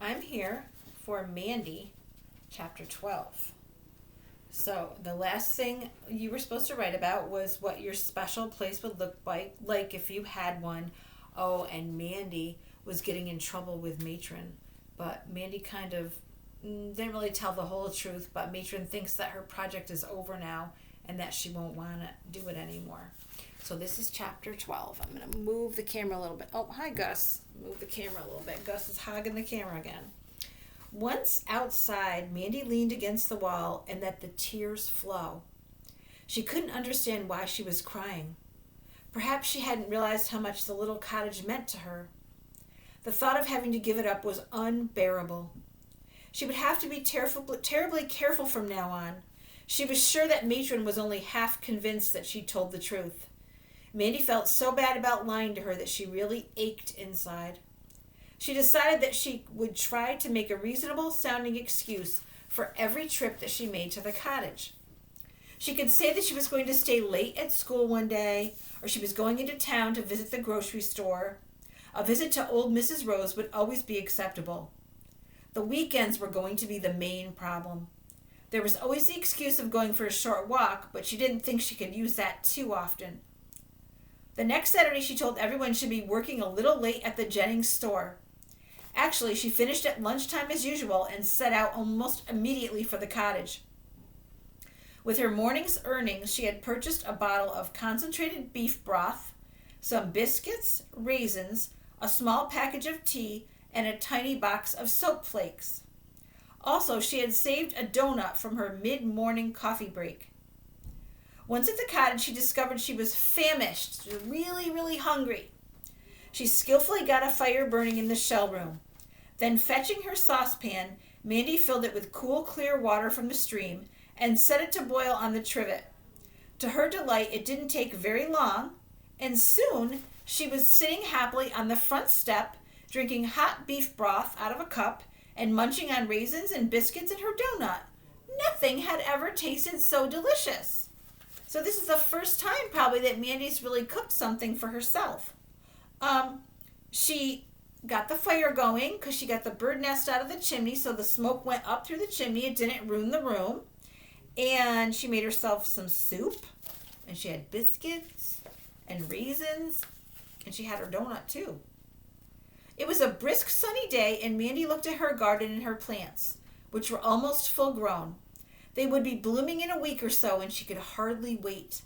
I'm here for Mandy Chapter 12. So, the last thing you were supposed to write about was what your special place would look like if you had one. Oh, and Mandy was getting in trouble with Matron. But Mandy kind of didn't really tell the whole truth, but Matron thinks that her project is over now and that she won't want to do it anymore. So this is chapter 12. I'm going to move the camera a little bit. Oh, hi, Gus. Move the camera a little bit. Gus is hogging the camera again. Once outside, Mandy leaned against the wall and let the tears flow. She couldn't understand why she was crying. Perhaps she hadn't realized how much the little cottage meant to her. The thought of having to give it up was unbearable. She would have to be terribly careful from now on. She was sure that Matron was only half convinced that she told the truth. Mandy felt so bad about lying to her that she really ached inside. She decided that she would try to make a reasonable sounding excuse for every trip that she made to the cottage. She could say that she was going to stay late at school one day, or she was going into town to visit the grocery store. A visit to old Mrs. Rose would always be acceptable. The weekends were going to be the main problem. There was always the excuse of going for a short walk, but she didn't think she could use that too often. The next Saturday, she told everyone she'd be working a little late at the Jennings store. Actually, she finished at lunchtime as usual and set out almost immediately for the cottage. With her morning's earnings, she had purchased a bottle of concentrated beef broth, some biscuits, raisins, a small package of tea, and a tiny box of soap flakes. Also, she had saved a donut from her mid-morning coffee break. Once at the cottage, she discovered she was famished, really, really hungry. She skillfully got a fire burning in the shell room. Then, fetching her saucepan, Mandy filled it with cool, clear water from the stream and set it to boil on the trivet. To her delight, it didn't take very long, and soon she was sitting happily on the front step, drinking hot beef broth out of a cup and munching on raisins and biscuits in her donut. Nothing had ever tasted so delicious. So this is the first time probably that Mandy's really cooked something for herself. She got the fire going because she got the bird nest out of the chimney so the smoke went up through the chimney. It didn't ruin the room. And she made herself some soup. And she had biscuits and raisins. And she had her donut too. It was a brisk sunny day and Mandy looked at her garden and her plants, which were almost full grown. They would be blooming in a week or so and she could hardly wait.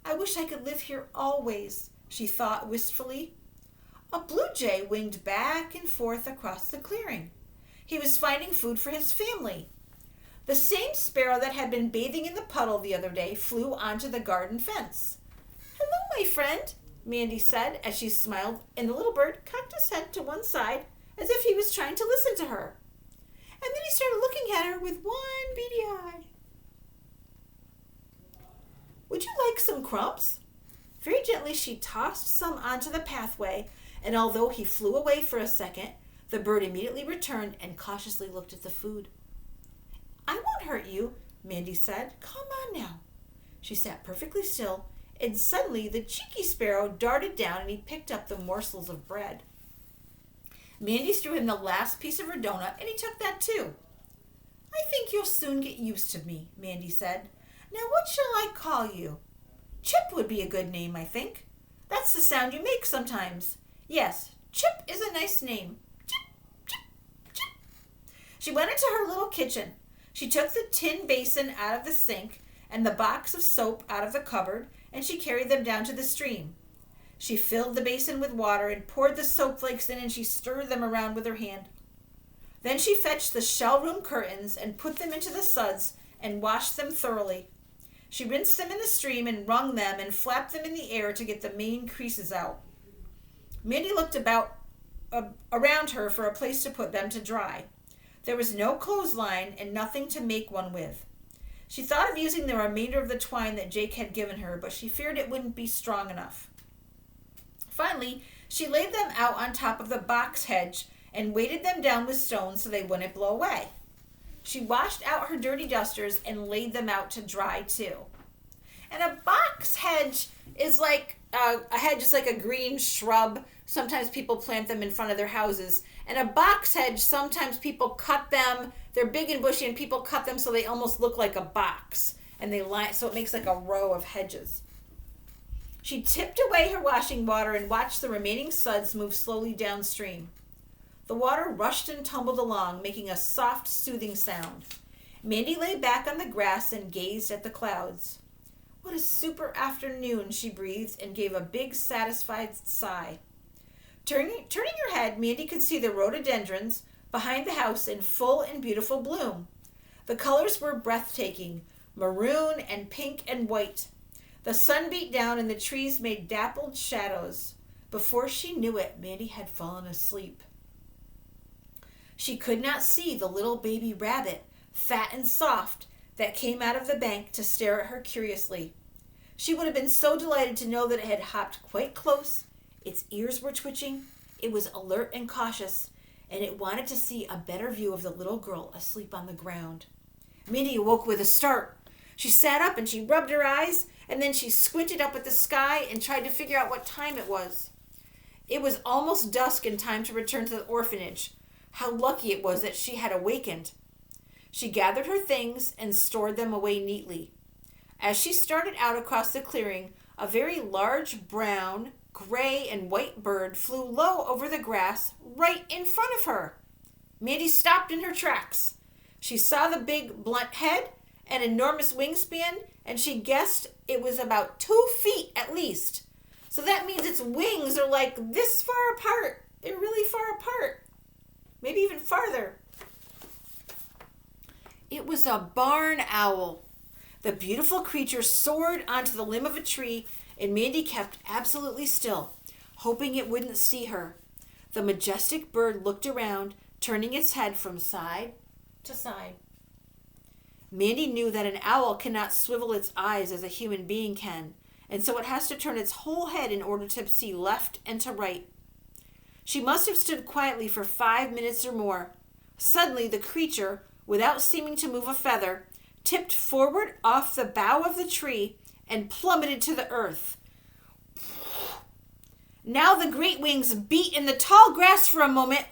I wish I could live here always, she thought wistfully. A blue jay winged back and forth across the clearing. He was finding food for his family. The same sparrow that had been bathing in the puddle the other day flew onto the garden fence. Hello, my friend, Mandy said as she smiled, and the little bird cocked his head to one side as if he was trying to listen to her. And then he started looking at her with one beady eye. Would you like some crumbs? Very gently she tossed some onto the pathway, and although he flew away for a second, the bird immediately returned and cautiously looked at the food. I won't hurt you, Mandy said. Come on now. She sat perfectly still, and suddenly the cheeky sparrow darted down and he picked up the morsels of bread. Mandy threw him the last piece of her donut, and he took that too. I think you'll soon get used to me, Mandy said. Now what shall I call you? Chip would be a good name, I think. That's the sound you make sometimes. Yes, Chip is a nice name. Chip, chip, chip. She went into her little kitchen. She took the tin basin out of the sink and the box of soap out of the cupboard, and she carried them down to the stream. She filled the basin with water and poured the soap flakes in, and she stirred them around with her hand. Then she fetched the shell room curtains and put them into the suds and washed them thoroughly. She rinsed them in the stream and wrung them and flapped them in the air to get the main creases out. Mandy looked around her for a place to put them to dry. There was no clothesline and nothing to make one with. She thought of using the remainder of the twine that Jake had given her, but she feared it wouldn't be strong enough. Finally, she laid them out on top of the box hedge and weighted them down with stones so they wouldn't blow away. She washed out her dirty dusters and laid them out to dry too. And a box hedge is like a hedge is like a green shrub. Sometimes people plant them in front of their houses. And a box hedge, sometimes people cut them. They're big and bushy, and people cut them so they almost look like a box. And they line, so it makes like a row of hedges. She tipped away her washing water and watched the remaining suds move slowly downstream. The water rushed and tumbled along, making a soft, soothing sound. Mandy lay back on the grass and gazed at the clouds. What a super afternoon, she breathed and gave a big, satisfied sigh. Turning her head, Mandy could see the rhododendrons behind the house in full and beautiful bloom. The colors were breathtaking, maroon and pink and white. The sun beat down and the trees made dappled shadows. Before she knew it, Mandy had fallen asleep. She could not see the little baby rabbit, fat and soft, that came out of the bank to stare at her curiously. She would have been so delighted to know that it had hopped quite close. Its ears were twitching, it was alert and cautious, and it wanted to see a better view of the little girl asleep on the ground. Minnie awoke with a start. She sat up and she rubbed her eyes, and then she squinted up at the sky and tried to figure out what time it was. It was almost dusk and time to return to the orphanage. How lucky it was that she had awakened. She gathered her things and stored them away neatly. As she started out across the clearing, a very large brown, gray, and white bird flew low over the grass right in front of her. Mandy stopped in her tracks. She saw the big, blunt head and enormous wingspan, and she guessed it was about 2 feet at least. So that means its wings are like this far apart. They're really far apart. Maybe even farther. It was a barn owl. The beautiful creature soared onto the limb of a tree, and Mandy kept absolutely still, hoping it wouldn't see her. The majestic bird looked around, turning its head from side to side. Mandy knew that an owl cannot swivel its eyes as a human being can, and so it has to turn its whole head in order to see left and to right. She must have stood quietly for 5 minutes or more. Suddenly, the creature, without seeming to move a feather, tipped forward off the bough of the tree and plummeted to the earth. Now the great wings beat in the tall grass for a moment.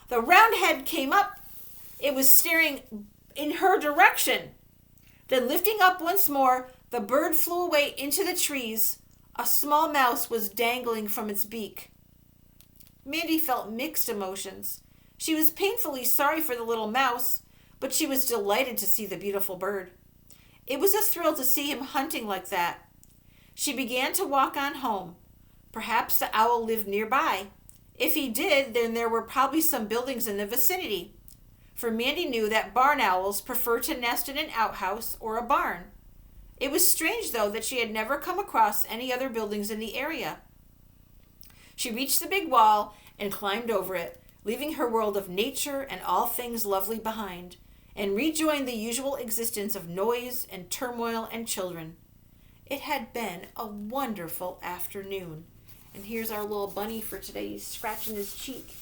The round head came up. It was staring in her direction. Then lifting up once more, the bird flew away into the trees. A small mouse was dangling from its beak. Mandy felt mixed emotions. She was painfully sorry for the little mouse, but she was delighted to see the beautiful bird. It was a thrill to see him hunting like that. She began to walk on home. Perhaps the owl lived nearby. If he did, then there were probably some buildings in the vicinity. For Mandy knew that barn owls prefer to nest in an outhouse or a barn. It was strange, though, that she had never come across any other buildings in the area. She reached the big wall and climbed over it, leaving her world of nature and all things lovely behind, and rejoined the usual existence of noise and turmoil and children. It had been a wonderful afternoon. And here's our little bunny for today. He's scratching his cheek.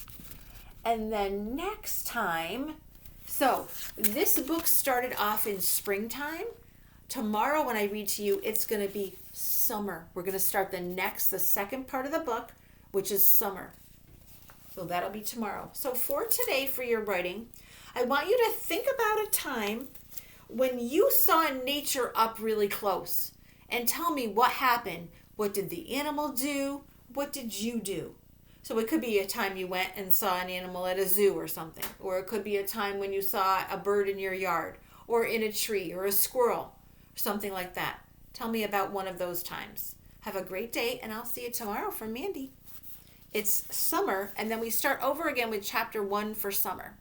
And then next time, so this book started off in springtime. Tomorrow when I read to you, it's going to be summer. We're going to start the second part of the book, which is summer. So that'll be tomorrow. So for today, for your writing, I want you to think about a time when you saw nature up really close. And tell me what happened. What did the animal do? What did you do? So it could be a time you went and saw an animal at a zoo or something. Or it could be a time when you saw a bird in your yard. Or in a tree. Or a squirrel. Or something like that. Tell me about one of those times. Have a great day, and I'll see you tomorrow from Mandy. It's summer, and then we start over again with chapter 1 for summer.